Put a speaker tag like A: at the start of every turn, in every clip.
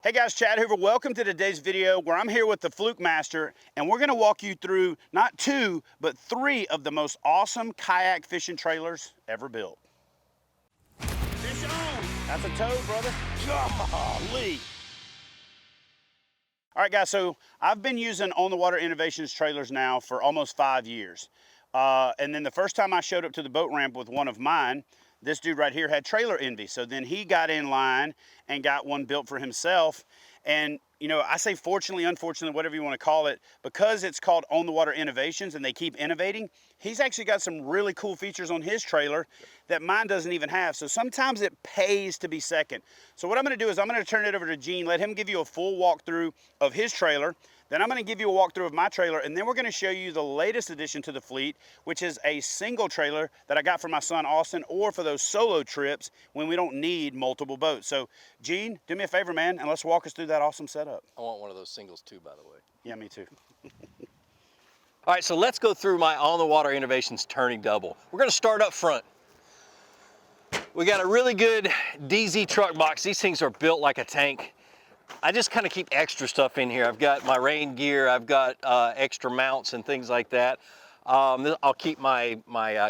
A: Hey guys, Chad Hoover. Welcome to today's video where I'm here with the Flukemaster, and we're gonna walk you through not two, but three of the most awesome kayak fishing trailers ever built. Fish on! That's a toad, brother. Golly! All right, guys, so I've been using On the Water Innovations trailers now for almost 5 years. And then the first time I showed up to the boat ramp with one of mine, this dude right here had trailer envy. So then he got in line and got one built for himself. And, you know, I say fortunately, unfortunately, whatever you want to call it, because it's called On the Water Innovations and they keep innovating, he's actually got some really cool features on his trailer that mine doesn't even have. So sometimes it pays to be second. So what I'm going to do is I'm going to turn it over to Gene, let him give you a full walkthrough of his trailer. Then I'm going to give you a walkthrough of my trailer, and then we're going to show you the latest addition to the fleet, which is a single trailer that I got for my son Austin, or for those solo trips when we don't need multiple boats. So Gene, do me a favor, man, and let's walk us through that awesome setup.
B: I want one of those singles too, by the way.
A: Yeah, me too.
B: All right, so let's go through my On the Water Innovations Tourney Double. We're going to start up front. We got a really good DZ truck box. These things are built like a tank. I just kind of keep extra stuff in here. I've got my rain gear, I've got extra mounts and things like that. I'll keep my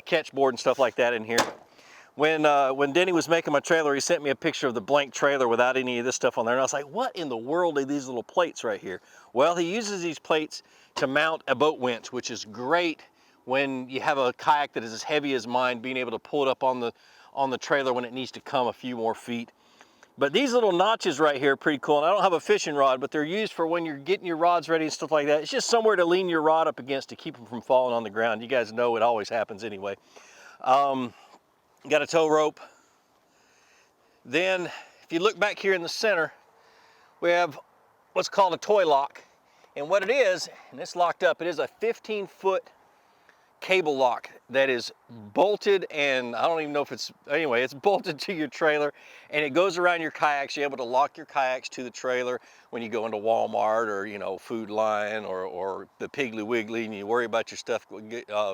B: catch board and stuff like that in here. When Denny was making my trailer, he sent me a picture of the blank trailer without any of this stuff on there. And I was like, what in the world are these little plates right here? Well, he uses these plates to mount a boat winch, which is great when you have a kayak that is as heavy as mine, being able to pull it up on the trailer when it needs to come a few more feet. But these little notches right here are pretty cool. And I don't have a fishing rod, but they're used for when you're getting your rods ready and stuff like that. It's just somewhere to lean your rod up against to keep them from falling on the ground. You guys know it always happens anyway. Got a tow rope. Then, if you look back here in the center, we have what's called a toy lock. And what it is, and it's locked up, it is a 15-foot cable lock that is bolted, and I don't even know if it's, anyway, it's bolted to your trailer, and it goes around your kayaks. You're able to lock your kayaks to the trailer when you go into Walmart or, you know, Food Lion or the Piggly Wiggly, and you worry about your stuff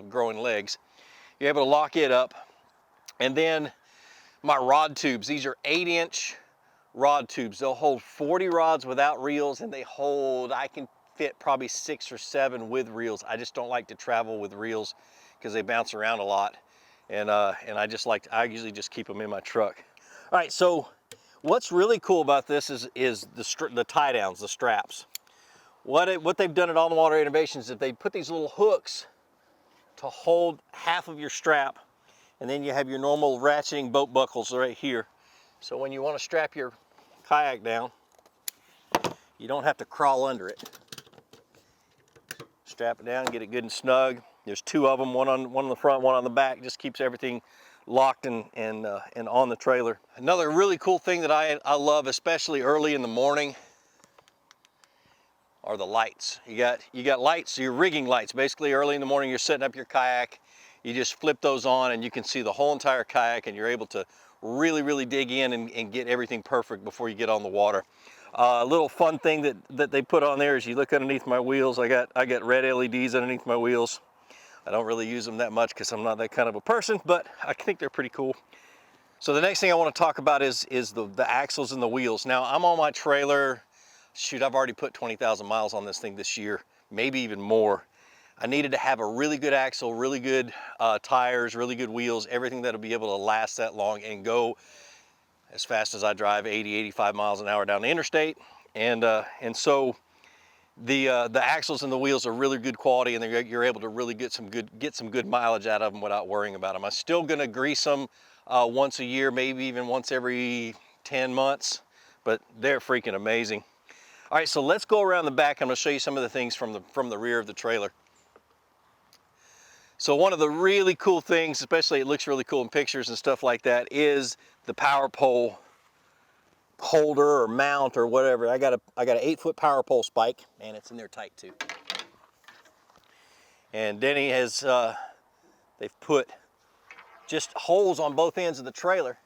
B: growing legs. You're able to lock it up. And then my rod tubes, these are 8-inch rod tubes. They'll hold 40 rods without reels, and they hold, I can fit probably 6 or 7 with reels. I just don't like to travel with reels because they bounce around a lot, and I usually just keep them in my truck. All right, so what's really cool about this is the tie downs, the straps. What they've done at On the Water Innovations is they put these little hooks to hold half of your strap, and then you have your normal ratcheting boat buckles right here. So when you want to strap your kayak down, you don't have to crawl under it. Strap it down, get it good and snug. There's 2 of them, one on the front, one on the back. Just keeps everything locked and on the trailer. Another really cool thing that I love, especially early in the morning, are the lights. You got lights, your rigging lights. Basically, early in the morning, you're setting up your kayak. You just flip those on, and you can see the whole entire kayak, and you're able to really dig in and get everything perfect before you get on the water. A little fun thing that they put on there is you look underneath my wheels. I got red LEDs underneath my wheels. I don't really use them that much because I'm not that kind of a person, but I think they're pretty cool. So the next thing I want to talk about is the axles and the wheels. Now, I'm on my trailer. Shoot, I've already put 20,000 miles on this thing this year, maybe even more. I needed to have a really good axle, really good tires, really good wheels, everything that'll be able to last that long and go as fast as I drive 80, 85 miles an hour down the interstate. And so the axles and the wheels are really good quality, and you're able to really get some good mileage out of them without worrying about them. I'm still gonna grease them once a year, maybe even once every 10 months, but they're freaking amazing. All right, so let's go around the back. I'm gonna show you some of the things from the rear of the trailer. So one of the really cool things, especially it looks really cool in pictures and stuff like that, is the power pole holder or mount or whatever. I got an 8-foot power pole spike, and it's in there tight too. And Denny has, they've put just holes on both ends of the trailer.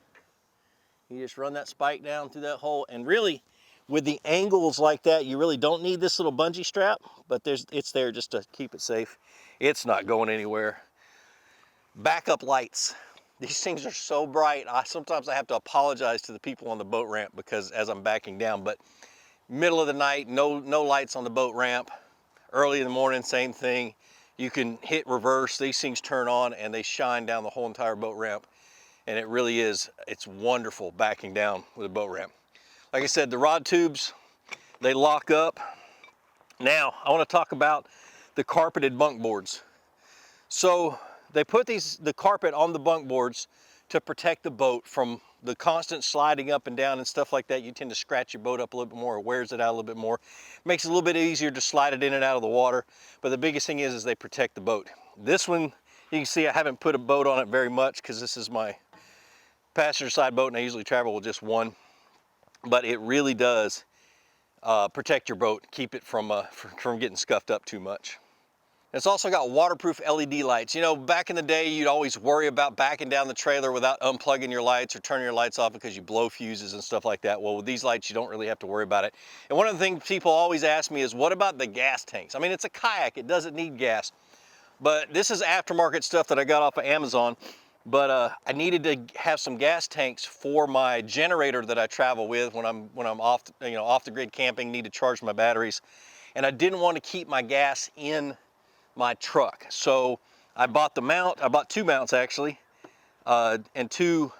B: You just run that spike down through that hole, and really, with the angles like that, you really don't need this little bungee strap, but it's there just to keep it safe. It's not going anywhere. Backup lights. These things are so bright. Sometimes I have to apologize to the people on the boat ramp because as I'm backing down, but Middle of the night, no lights on the boat ramp. Early in the morning, same thing. You can hit reverse, these things turn on and they shine down the whole entire boat ramp. And it really is, it's wonderful backing down with a boat ramp. Like I said, the rod tubes, they lock up. Now, I want to talk about the carpeted bunk boards. So they put the carpet on the bunk boards to protect the boat from the constant sliding up and down and stuff like that. You tend to scratch your boat up a little bit more, or wears it out a little bit more. Makes it a little bit easier to slide it in and out of the water. But the biggest thing is they protect the boat. This one, you can see I haven't put a boat on it very much because this is my passenger side boat and I usually travel with just one. But it really does protect your boat, keep it from getting scuffed up too much. It's also got waterproof LED lights. You know, back in the day, you'd always worry about backing down the trailer without unplugging your lights or turning your lights off because you blow fuses and stuff like that. Well, with these lights, you don't really have to worry about it. And one of the things people always ask me is, what about the gas tanks? I mean, it's a kayak, it doesn't need gas. But this is aftermarket stuff that I got off of Amazon. But I needed to have some gas tanks for my generator that I travel with when I'm off, off the grid camping, need to charge my batteries. And I didn't want to keep my gas in my truck. So I bought the mount, I bought two mounts actually, and two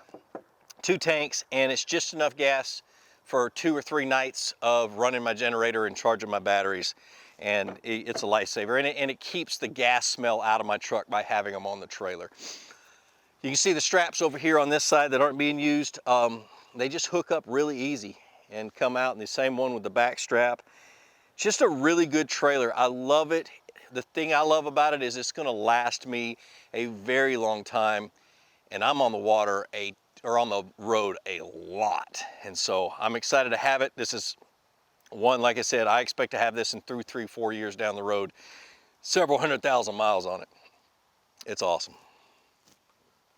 B: tanks, and it's just enough gas for 2 or 3 nights of running my generator and charging my batteries. And it's a lifesaver, and it keeps the gas smell out of my truck by having them on the trailer. You can see the straps over here on this side that aren't being used. They just hook up really easy and come out, and the same one with the back strap. Just a really good trailer. I love it. The thing I love about it is it's gonna last me a very long time, and I'm on the water on the road a lot. And so I'm excited to have it. This is one, like I said, I expect to have this in 3-4 years down the road, several 100,000 miles on it. It's awesome.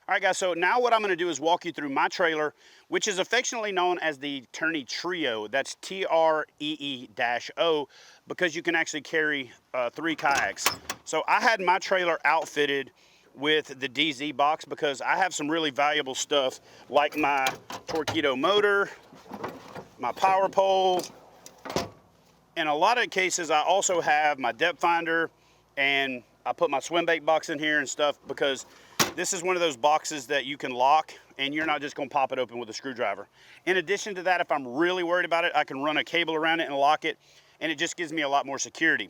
A: All right, guys, so now what I'm going to do is walk you through my trailer, which is affectionately known as the Tourney Trio. That's T-R-E-E-O, because you can actually carry 3 kayaks. So I had my trailer outfitted with the DZ box because I have some really valuable stuff like my Torpedo motor, my power pole. In a lot of cases, I also have my depth finder, and I put my swim bait box in here and stuff because this is one of those boxes that you can lock and you're not just gonna pop it open with a screwdriver. In addition to that, if I'm really worried about it, I can run a cable around it and lock it, and it just gives me a lot more security.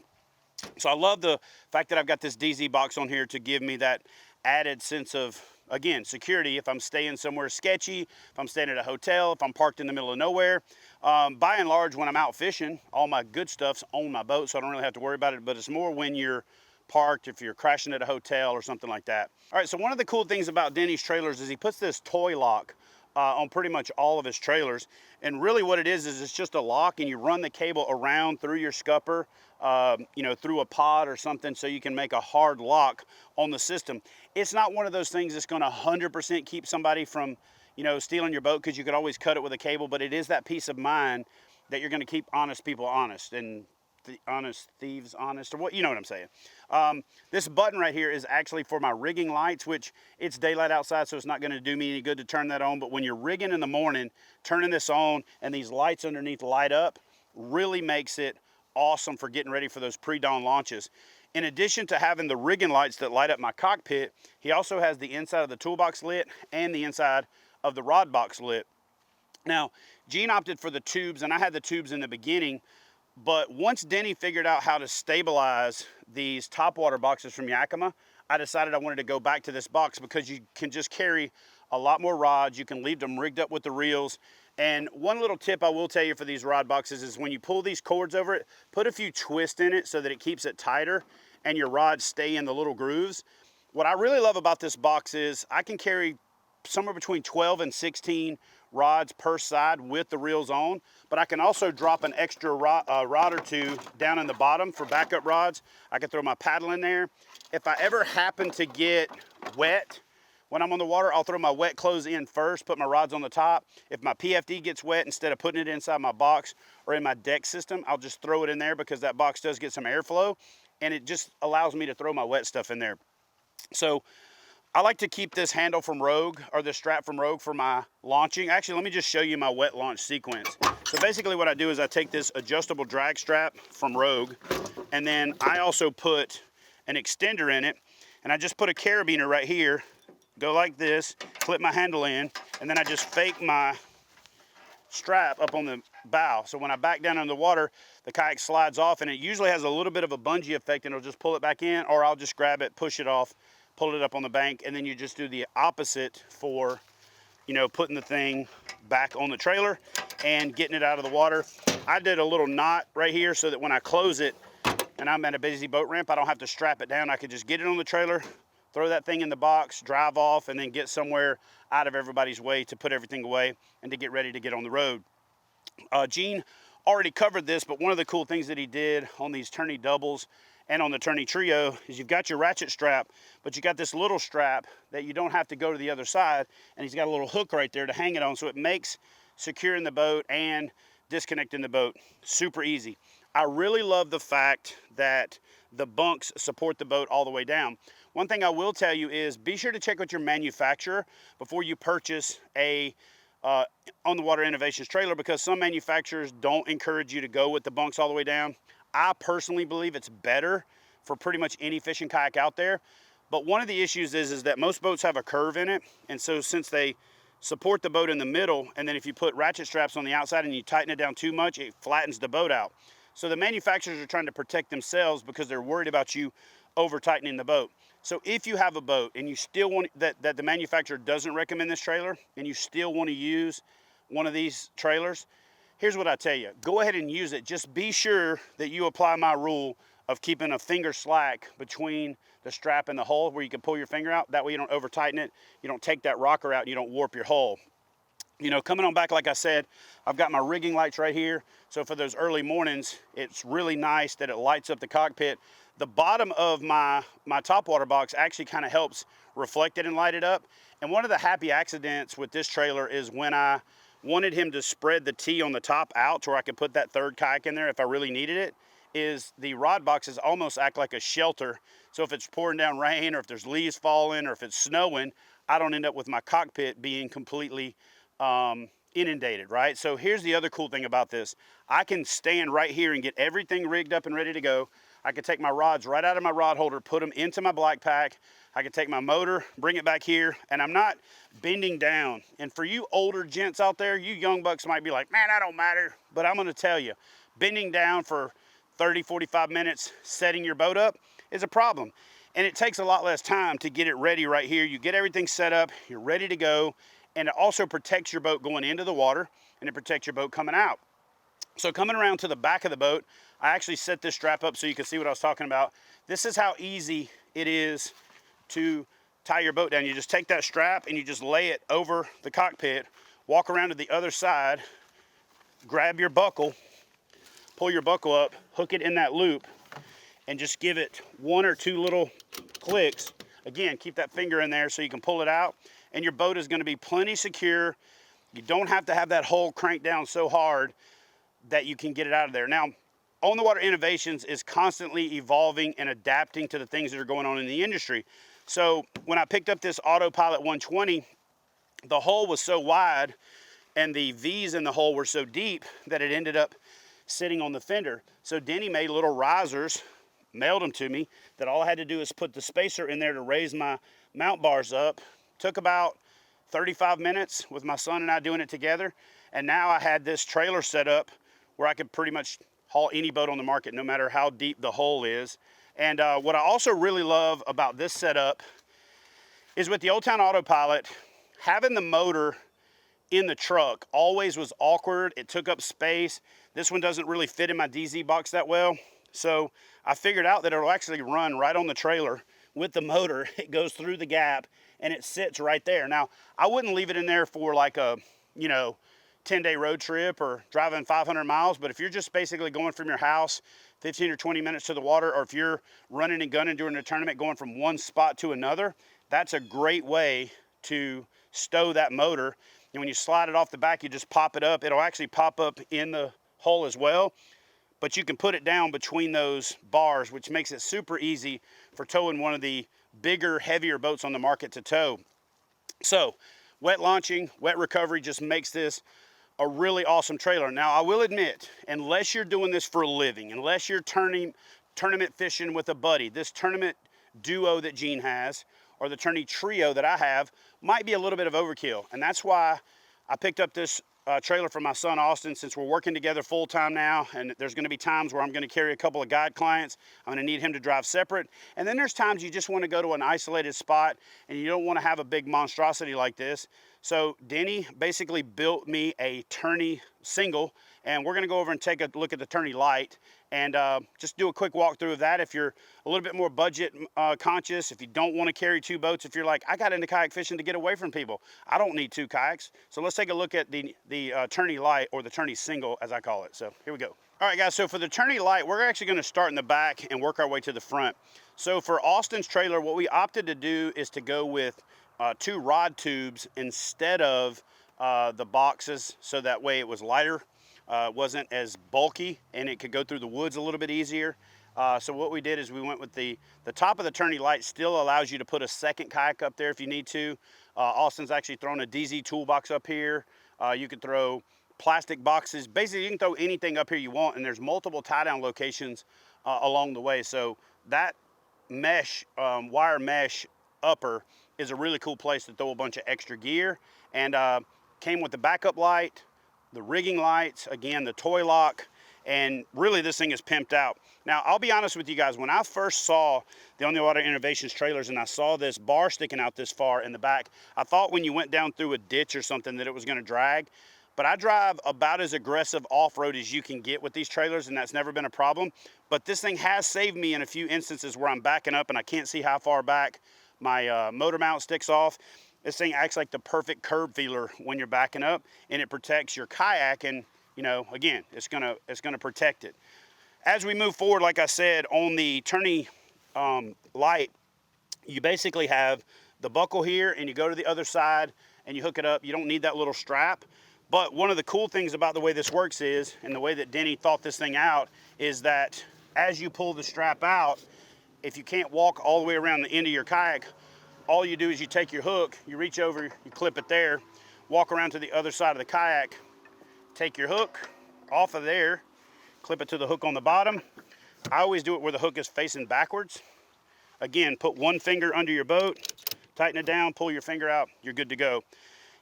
A: So I love the fact that I've got this DZ box on here to give me that added sense of, again, security if I'm staying somewhere sketchy, if I'm staying at a hotel, if I'm parked in the middle of nowhere. By and large, when I'm out fishing, all my good stuff's on my boat, so I don't really have to worry about it, but it's more when you're parked, if you're crashing at a hotel or something like that. All right, so one of the cool things about Denny's trailers is he puts this toy lock on pretty much all of his trailers. And really what it is it's just a lock, and you run the cable around through your scupper, through a pod or something, so you can make a hard lock on the system. It's not one of those things that's gonna 100% keep somebody from, stealing your boat, because you could always cut it with a cable, but it is that peace of mind that you're gonna keep honest people honest, and the honest thieves honest, or what, you know what I'm saying. This button right here is actually for my rigging lights, which it's daylight outside, so it's not going to do me any good to turn that on. But when you're rigging in the morning, turning this on and these lights underneath light up really makes it awesome for getting ready for those pre-dawn launches. In addition to having the rigging lights that light up my cockpit, he also has the inside of the toolbox lit and the inside of the rod box lit. Now, Gene opted for the tubes, and I had the tubes in the beginning. But once Denny figured out how to stabilize these topwater boxes from Yakima, I decided I wanted to go back to this box because you can just carry a lot more rods. You can leave them rigged up with the reels. And one little tip I will tell you for these rod boxes is when you pull these cords over it, put a few twists in it so that it keeps it tighter and your rods stay in the little grooves. What I really love about this box is I can carry somewhere between 12 and 16 rods per side with the reels on, but I can also drop an extra rod or two down in the bottom for backup rods. I can throw my paddle in there. If I ever happen to get wet when I'm on the water, I'll throw my wet clothes in first, put my rods on the top. If my PFD gets wet, instead of putting it inside my box or in my deck system, I'll just throw it in there because that box does get some airflow, and it just allows me to throw my wet stuff in there. So I like to keep this handle from Rogue, or this strap from Rogue, for my launching. Actually, let me just show you my wet launch sequence. So basically what I do is I take this adjustable drag strap from Rogue, and then I also put an extender in it, and I just put a carabiner right here, go like this, clip my handle in, and then I just fake my strap up on the bow. So when I back down in the water, the kayak slides off, and it usually has a little bit of a bungee effect, and it'll just pull it back in, or I'll just grab it, push it off, pull it up on the bank, and then you just do the opposite for, you know, putting the thing back on the trailer and getting it out of the water. I did a little knot right here so that when I close it and I'm at a busy boat ramp, I don't have to strap it down. I could just get it on the trailer, throw that thing in the box, drive off, and then get somewhere out of everybody's way to put everything away and to get ready to get on the road. Gene already covered this, but one of the cool things that he did on these Tourney Doubles and on the Tourney Trio is you've got your ratchet strap, but you got this little strap that you don't have to go to the other side, and he's got a little hook right there to hang it on, so it makes securing the boat and disconnecting the boat super easy. I really love the fact that the bunks support the boat all the way down. One thing I will tell you is be sure to check with your manufacturer before you purchase a On the Water Innovations trailer, because some manufacturers don't encourage you to go with the bunks all the way down. I personally believe it's better for pretty much any fishing kayak out there. But one of the issues is that most boats have a curve in it. And so since they support the boat in the middle, and then if you put ratchet straps on the outside and you tighten it down too much, it flattens the boat out. So the manufacturers are trying to protect themselves because they're worried about you over tightening the boat. So if you have a boat and you still want that the manufacturer doesn't recommend this trailer, and you still want to use one of these trailers, here's what I tell you. Go ahead and use it. Just be sure that you apply my rule of keeping a finger slack between the strap and the hull where you can pull your finger out. That way you don't over tighten it, you don't take that rocker out, and you don't warp your hull. You know, coming on back, like I said, I've got my rigging lights right here. So for those early mornings, it's really nice that it lights up the cockpit. The bottom of my top water box actually kind of helps reflect it and light it up. And one of the happy accidents with this trailer is when I wanted him to spread the T on the top out to where I could put that third kayak in there if I really needed it, is the rod boxes almost act like a shelter. So if it's pouring down rain, or if there's leaves falling, or if it's snowing, I don't end up with my cockpit being completely inundated, right? So here's the other cool thing about this. I can stand right here and get everything rigged up and ready to go. I can take my rods right out of my rod holder, put them into my black pack. I can take my motor, bring it back here, and I'm not bending down. And for you older gents out there, you young bucks might be like, man, that don't matter. But I'm gonna tell you, bending down for 30, 45 minutes, setting your boat up is a problem. And it takes a lot less time to get it ready right here. You get everything set up, you're ready to go, and it also protects your boat going into the water, and it protects your boat coming out. So coming around to the back of the boat, I actually set this strap up so you can see what I was talking about. This is how easy it is to tie your boat down. You just take that strap and you just lay it over the cockpit, walk around to the other side, grab your buckle, pull your buckle up, hook it in that loop, and just give it one or two little clicks. Again, keep that finger in there so you can pull it out, and your boat is going to be plenty secure. You don't have to have that hull cranked down so hard that you can get it out of there. Now, On the Water Innovations is constantly evolving and adapting to the things that are going on in the industry. So when I picked up this Autopilot 120, the hull was so wide and the V's in the hull were so deep that it ended up sitting on the fender. So Denny made little risers, mailed them to me, that all I had to do is put the spacer in there to raise my mount bars up. Took about 35 minutes with my son and I doing it together. And now I had this trailer set up where I could pretty much haul any boat on the market, no matter how deep the hole is. And what I also really love about this setup is with the Old Town Autopilot, having the motor in the truck always was awkward. It took up space. This one doesn't really fit in my DZ box that well. So I figured out that it'll actually run right on the trailer with the motor. It goes through the gap and it sits right there. Now, I wouldn't leave it in there for like a, 10-day road trip or driving 500 miles, but if you're just basically going from your house 15 or 20 minutes to the water, or if you're running and gunning during a tournament going from one spot to another, that's a great way to stow that motor. And when you slide it off the back, you just pop it up. It'll actually pop up in the hull as well, but you can put it down between those bars, which makes it super easy for towing one of the bigger, heavier boats on the market to tow. So wet launching, wet recovery just makes this a really awesome trailer. Now, I will admit, unless you're doing this for a living, unless you're tournament fishing with a buddy, this Tournament Duo that Gene has, or the Tourney Trio that I have, might be a little bit of overkill. And that's why I picked up this trailer for my son Austin, since we're working together full time now, and there's going to be times where I'm going to carry a couple of guide clients. I'm going to need him to drive separate, and then there's times you just want to go to an isolated spot and you don't want to have a big monstrosity like this. So Denny basically built me a Tourney single, and we're going to go over and take a look at the Tourney Light and just do a quick walkthrough of that. If you're a little bit more budget conscious, if you don't want to carry two boats, if you're like, I got into kayak fishing to get away from people, I don't need two kayaks. So let's take a look at the Tourney Light, or the Tourney single as I call it. So here we go. All right guys, so for the Tourney Light, we're actually going to start in the back and work our way to the front. So for Austin's trailer, what we opted to do is to go with two rod tubes instead of the boxes, so that way it was lighter. Wasn't as bulky, and it could go through the woods a little bit easier. So what we did is we went with the top of the Tourney Light. Still allows you to put a second kayak up there if you need to. Austin's actually thrown a DZ toolbox up here. You could throw plastic boxes. Basically, you can throw anything up here you want, and there's multiple tie-down locations along the way. So that mesh, wire mesh upper is a really cool place to throw a bunch of extra gear. And came with the backup light, the rigging lights, again, the toy lock, and really this thing is pimped out. Now, I'll be honest with you guys, when I first saw the On the Water Innovations trailers and I saw this bar sticking out this far in the back, I thought when you went down through a ditch or something that it was gonna drag. But I drive about as aggressive off-road as you can get with these trailers, and that's never been a problem. But this thing has saved me in a few instances where I'm backing up and I can't see how far back my motor mount sticks off. This thing acts like the perfect curb feeler when you're backing up, and it protects your kayak, and you know, again, it's gonna protect it. As we move forward, like I said, on the Tourney Light, you basically have the buckle here, and you go to the other side and you hook it up. You don't need that little strap. But one of the cool things about the way this works is, and the way that Denny thought this thing out, is that as you pull the strap out, if you can't walk all the way around the end of your kayak, all you do is you take your hook, you reach over, you clip it there, walk around to the other side of the kayak, take your hook off of there, clip it to the hook on the bottom. I always do it where the hook is facing backwards. Again, put one finger under your boat, tighten it down, pull your finger out, you're good to go.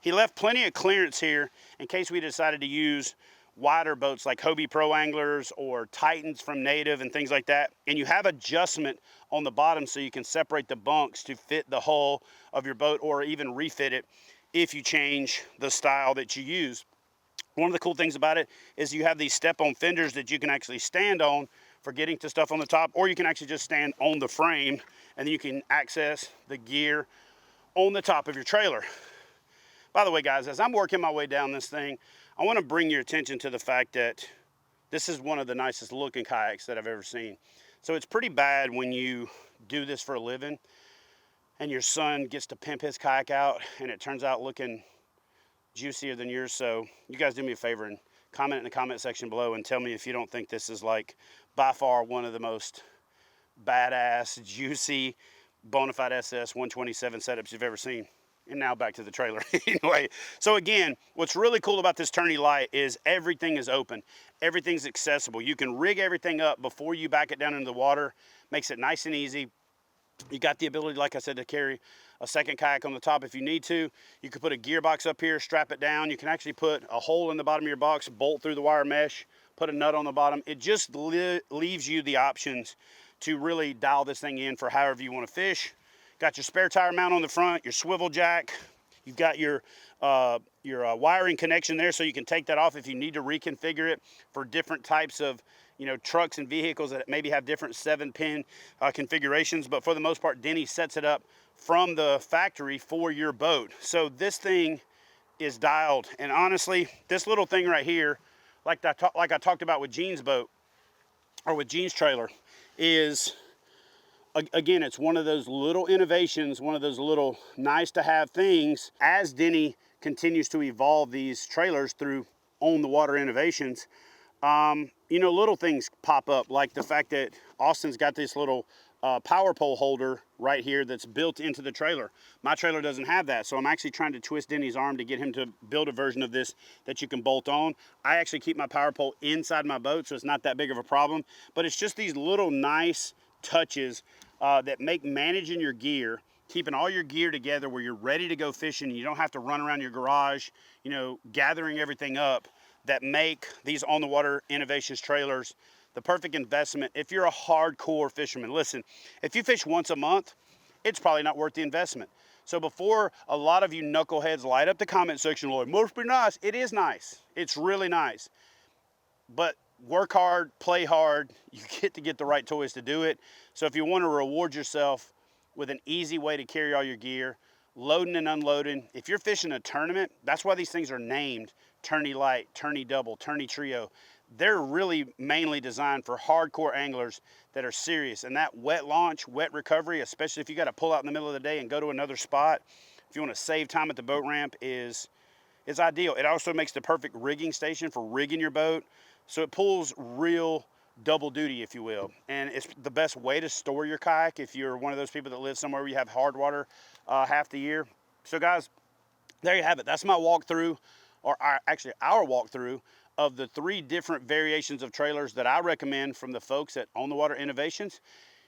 A: He left plenty of clearance here in case we decided to use wider boats like Hobie Pro Anglers or Titans from Native and things like that. And you have adjustment on the bottom so you can separate the bunks to fit the hull of your boat, or even refit it if you change the style that you use. One of the cool things about it is you have these step-on fenders that you can actually stand on for getting to stuff on the top, or you can actually just stand on the frame and then you can access the gear on the top of your trailer. By the way, guys, as I'm working my way down this thing, I want to bring your attention to the fact that this is one of the nicest looking kayaks that I've ever seen. So it's pretty bad when you do this for a living and your son gets to pimp his kayak out and it turns out looking juicier than yours. So you guys do me a favor and comment in the comment section below and tell me if you don't think this is like by far one of the most badass, juicy, bona fide SS 127 setups you've ever seen. And now back to the trailer. Anyway, so again, what's really cool about this Tourney Light is everything is open. Everything's accessible. You can rig everything up before you back it down into the water. Makes it nice and easy. You got the ability, like I said, to carry a second kayak on the top if you need to. You could put a gearbox up here, strap it down. You can actually put a hole in the bottom of your box, bolt through the wire mesh, put a nut on the bottom. It just leaves you the options to really dial this thing in for however you want to fish. Got your spare tire mount on the front, your swivel jack. You've got your wiring connection there, so you can take that off if you need to reconfigure it for different types of, you know, trucks and vehicles that maybe have different 7-pin configurations. But for the most part, Denny sets it up from the factory for your boat. So this thing is dialed. And honestly, this little thing right here, like I talked about with Gene's boat, or with Gene's trailer, is, again, it's one of those little innovations, one of those little nice to have things. As Denny continues to evolve these trailers through On the Water Innovations, you know, little things pop up, like the fact that Austin's got this little power pole holder right here that's built into the trailer. My trailer doesn't have that, so I'm actually trying to twist Denny's arm to get him to build a version of this that you can bolt on. I actually keep my power pole inside my boat, so it's not that big of a problem, but it's just these little nice touches that make managing your gear, keeping all your gear together where you're ready to go fishing, you don't have to run around your garage, you know, gathering everything up, that make these On the Water Innovations trailers the perfect investment if you're a hardcore fisherman. Listen, if you fish once a month, it's probably not worth the investment. So before a lot of you knuckleheads light up the comment section, Lloyd, must be nice. It is nice. It's really nice. But work hard, play hard. You get the right toys to do it. So if you want to reward yourself with an easy way to carry all your gear, loading and unloading, if you're fishing a tournament, that's why these things are named Tourney Light, Tourney Double, Tourney Trio. They're really mainly designed for hardcore anglers that are serious. And that wet launch, wet recovery, especially if you got to pull out in the middle of the day and go to another spot, if you want to save time at the boat ramp, is ideal. It also makes the perfect rigging station for rigging your boat. So it pulls real double duty, if you will. And it's the best way to store your kayak if you're one of those people that live somewhere where you have hard water half the year. So guys, there you have it. That's my walkthrough, or actually our walkthrough of the 3 different variations of trailers that I recommend from the folks at On the Water Innovations.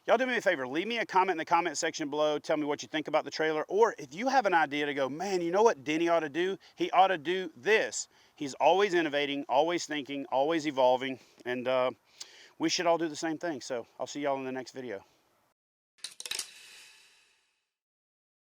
A: Y'all do me a favor, leave me a comment in the comment section below. Tell me what you think about the trailer, or if you have an idea to go, man, you know what Denny ought to do? He ought to do this. He's always innovating, always thinking, always evolving, and we should all do the same thing. So I'll see y'all in the next video.